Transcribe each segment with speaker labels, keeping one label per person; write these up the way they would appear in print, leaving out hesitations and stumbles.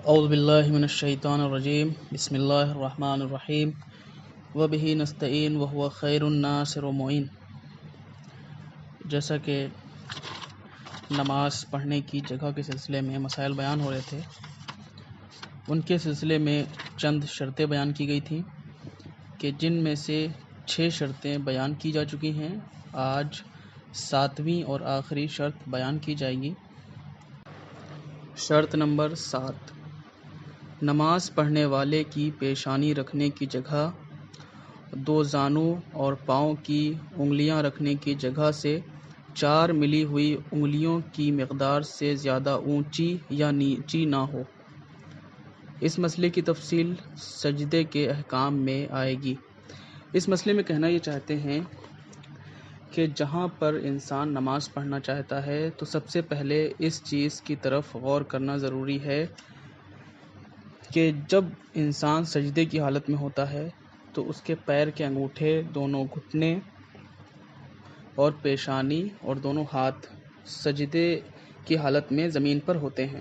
Speaker 1: اعوذ باللہ من الشیطان الرجیم بسم اللہ الرحمن الرحیم وبہ نستعین وہو خیر الناصر و معین۔ جیسا کہ نماز پڑھنے کی جگہ کے سلسلے میں مسائل بیان ہو رہے تھے، ان کے سلسلے میں چند شرطیں بیان کی گئی تھیں کہ جن میں سے 6 شرطیں بیان کی جا چکی ہیں۔ آج 7ویں اور آخری شرط بیان کی جائے گی۔ شرط نمبر 7، نماز پڑھنے والے کی پیشانی رکھنے کی جگہ 2 زانوں اور پاؤں کی انگلیاں رکھنے کی جگہ سے 4 ملی ہوئی انگلیوں کی مقدار سے زیادہ اونچی یا نیچی نہ ہو۔ اس مسئلے کی تفصیل سجدے کے احکام میں آئے گی۔ اس مسئلے میں کہنا یہ چاہتے ہیں کہ جہاں پر انسان نماز پڑھنا چاہتا ہے تو سب سے پہلے اس چیز کی طرف غور کرنا ضروری ہے کہ جب انسان سجدے کی حالت میں ہوتا ہے تو اس کے پیر کے انگوٹھے، دونوں گھٹنے اور پیشانی اور دونوں ہاتھ سجدے کی حالت میں زمین پر ہوتے ہیں۔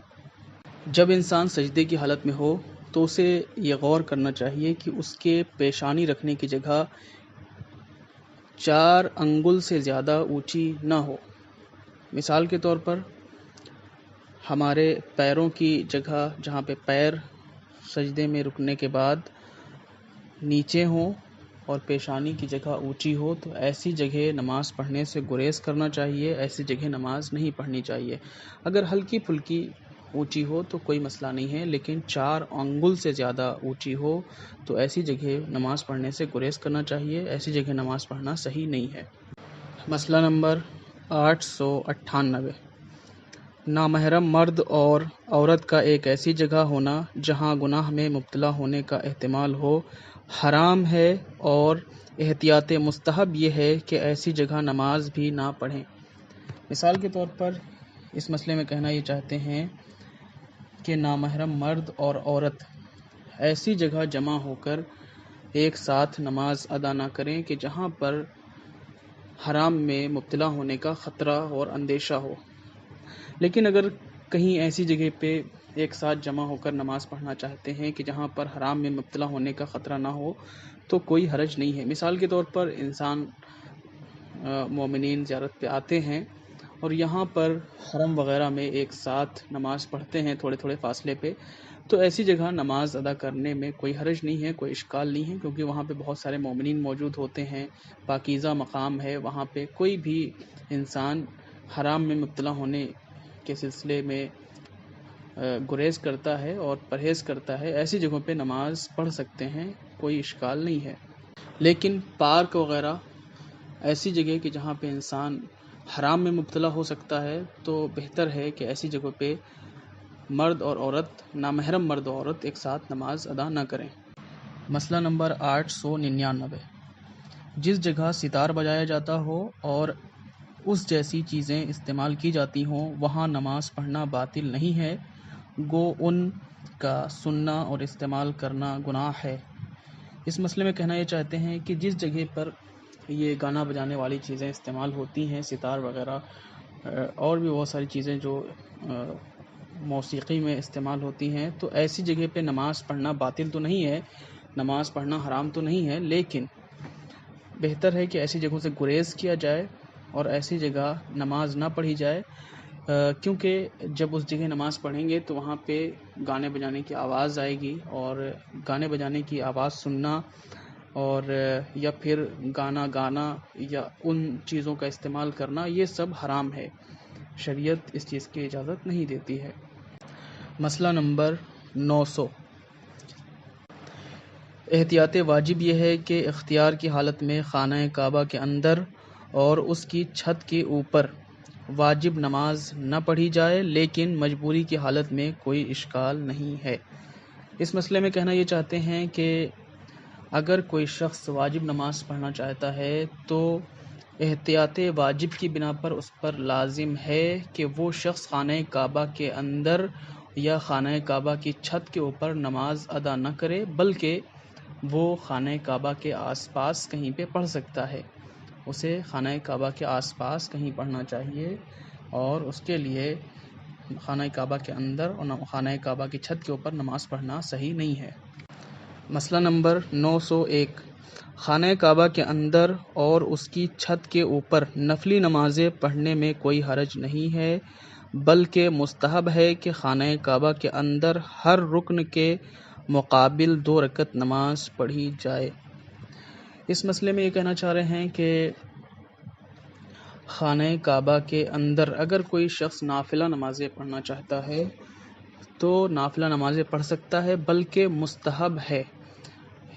Speaker 1: جب انسان سجدے کی حالت میں ہو تو اسے یہ غور کرنا چاہیے کہ اس کے پیشانی رکھنے کی جگہ 4 انگل سے زیادہ اونچی نہ ہو۔ مثال کے طور پر ہمارے پیروں کی جگہ جہاں پہ پیر سجدے میں رکنے کے بعد نیچے ہوں اور پیشانی کی جگہ اونچی ہو تو ایسی جگہ نماز پڑھنے سے گریز کرنا چاہیے، ایسی جگہ نماز نہیں پڑھنی چاہیے۔ اگر ہلکی پھلکی اونچی ہو تو کوئی مسئلہ نہیں ہے، لیکن 4 انگل سے زیادہ اونچی ہو تو ایسی جگہ نماز پڑھنے سے گریز کرنا چاہیے، ایسی جگہ نماز پڑھنا صحیح نہیں ہے۔ مسئلہ نمبر 898، نامحرم مرد اور عورت کا ایک ایسی جگہ ہونا جہاں گناہ میں مبتلا ہونے کا احتمال ہو حرام ہے، اور احتیاط مستحب یہ ہے کہ ایسی جگہ نماز بھی نہ پڑھیں۔ مثال کے طور پر اس مسئلے میں کہنا یہ چاہتے ہیں کہ نامحرم مرد اور عورت ایسی جگہ جمع ہو کر ایک ساتھ نماز ادا نہ کریں کہ جہاں پر حرام میں مبتلا ہونے کا خطرہ اور اندیشہ ہو۔ لیکن اگر کہیں ایسی جگہ پہ ایک ساتھ جمع ہو کر نماز پڑھنا چاہتے ہیں کہ جہاں پر حرام میں مبتلا ہونے کا خطرہ نہ ہو تو کوئی حرج نہیں ہے۔ مثال کے طور پر انسان مومنین زیارت پہ آتے ہیں اور یہاں پر حرم وغیرہ میں ایک ساتھ نماز پڑھتے ہیں تھوڑے تھوڑے فاصلے پہ، تو ایسی جگہ نماز ادا کرنے میں کوئی حرج نہیں ہے، کوئی اشکال نہیں ہے، کیونکہ وہاں پہ بہت سارے مومنین موجود ہوتے ہیں، پاکیزہ مقام ہے، وہاں پہ کوئی بھی انسان حرام میں مبتلا ہونے کے سلسلے میں گریز کرتا ہے اور پرہیز کرتا ہے، ایسی جگہوں پہ نماز پڑھ سکتے ہیں، کوئی اشکال نہیں ہے۔ لیکن پارک وغیرہ ایسی جگہ کہ جہاں پہ انسان حرام میں مبتلا ہو سکتا ہے تو بہتر ہے کہ ایسی جگہوں پہ مرد اور عورت، نامحرم مرد اور عورت ایک ساتھ نماز ادا نہ کریں۔ مسئلہ نمبر 899، جس جگہ ستار بجایا جاتا ہو اور اس جیسی چیزیں استعمال کی جاتی ہوں وہاں نماز پڑھنا باطل نہیں ہے، گو ان کا سننا اور استعمال کرنا گناہ ہے۔ اس مسئلے میں کہنا یہ چاہتے ہیں کہ جس جگہ پر یہ گانا بجانے والی چیزیں استعمال ہوتی ہیں، ستار وغیرہ اور بھی بہت ساری چیزیں جو موسیقی میں استعمال ہوتی ہیں، تو ایسی جگہ پہ نماز پڑھنا باطل تو نہیں ہے، نماز پڑھنا حرام تو نہیں ہے، لیکن بہتر ہے کہ ایسی جگہوں سے گریز کیا جائے اور ایسی جگہ نماز نہ پڑھی جائے، کیونکہ جب اس جگہ نماز پڑھیں گے تو وہاں پہ گانے بجانے کی آواز آئے گی، اور گانے بجانے کی آواز سننا اور یا پھر گانا گانا یا ان چیزوں کا استعمال کرنا یہ سب حرام ہے، شریعت اس چیز کی اجازت نہیں دیتی ہے۔ مسئلہ نمبر 900، احتیاط واجب یہ ہے کہ اختیار کی حالت میں خانہ کعبہ کے اندر اور اس کی چھت کے اوپر واجب نماز نہ پڑھی جائے، لیکن مجبوری کی حالت میں کوئی اشکال نہیں ہے۔ اس مسئلے میں کہنا یہ چاہتے ہیں کہ اگر کوئی شخص واجب نماز پڑھنا چاہتا ہے تو احتیاط واجب کی بنا پر اس پر لازم ہے کہ وہ شخص خانہ کعبہ کے اندر یا خانہ کعبہ کی چھت کے اوپر نماز ادا نہ کرے، بلکہ وہ خانہ کعبہ کے آس پاس کہیں پہ پڑھ سکتا ہے۔ اسے خانہ کعبہ کے آس پاس کہیں پڑھنا چاہیے اور اس کے لیے خانہ کعبہ کے اندر اور خانہ کعبہ کی چھت کے اوپر نماز پڑھنا صحیح نہیں ہے۔ مسئلہ نمبر 901، خانہ کعبہ کے اندر اور اس کی چھت کے اوپر نفلی نمازیں پڑھنے میں کوئی حرج نہیں ہے، بلکہ مستحب ہے کہ خانہ کعبہ کے اندر ہر رکن کے مقابل 2 رکعت نماز پڑھی جائے۔ اس مسئلے میں یہ کہنا چاہ رہے ہیں کہ خانہ کعبہ کے اندر اگر کوئی شخص نافلہ نمازیں پڑھنا چاہتا ہے تو نافلہ نمازیں پڑھ سکتا ہے، بلکہ مستحب ہے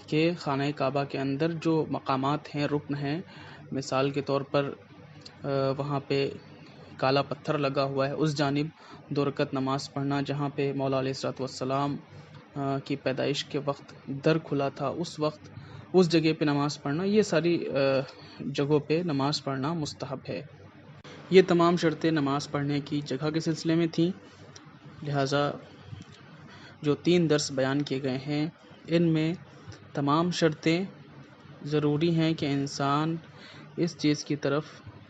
Speaker 1: کہ خانہ کعبہ کے اندر جو مقامات ہیں، رکن ہیں، مثال کے طور پر وہاں پہ کالا پتھر لگا ہوا ہے، اس جانب 2 رکعت نماز پڑھنا، جہاں پہ مولا علیہ الصلوۃ والسلام کی پیدائش کے وقت در کھلا تھا، اس وقت اس جگہ پہ نماز پڑھنا، یہ ساری جگہوں پہ نماز پڑھنا مستحب ہے۔ یہ تمام شرطیں نماز پڑھنے کی جگہ کے سلسلے میں تھیں، لہٰذا جو 3 درس بیان کیے گئے ہیں ان میں تمام شرطیں ضروری ہیں کہ انسان اس چیز کی طرف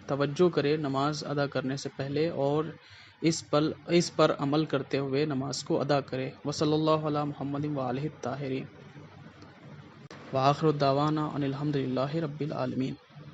Speaker 1: توجہ کرے نماز ادا کرنے سے پہلے، اور اس پر عمل کرتے ہوئے نماز کو ادا کرے۔ وصلی اللہ علی محمد وآلہ الطاہرین، وآخر دعوانا ان الحمد للہ رب العالمین۔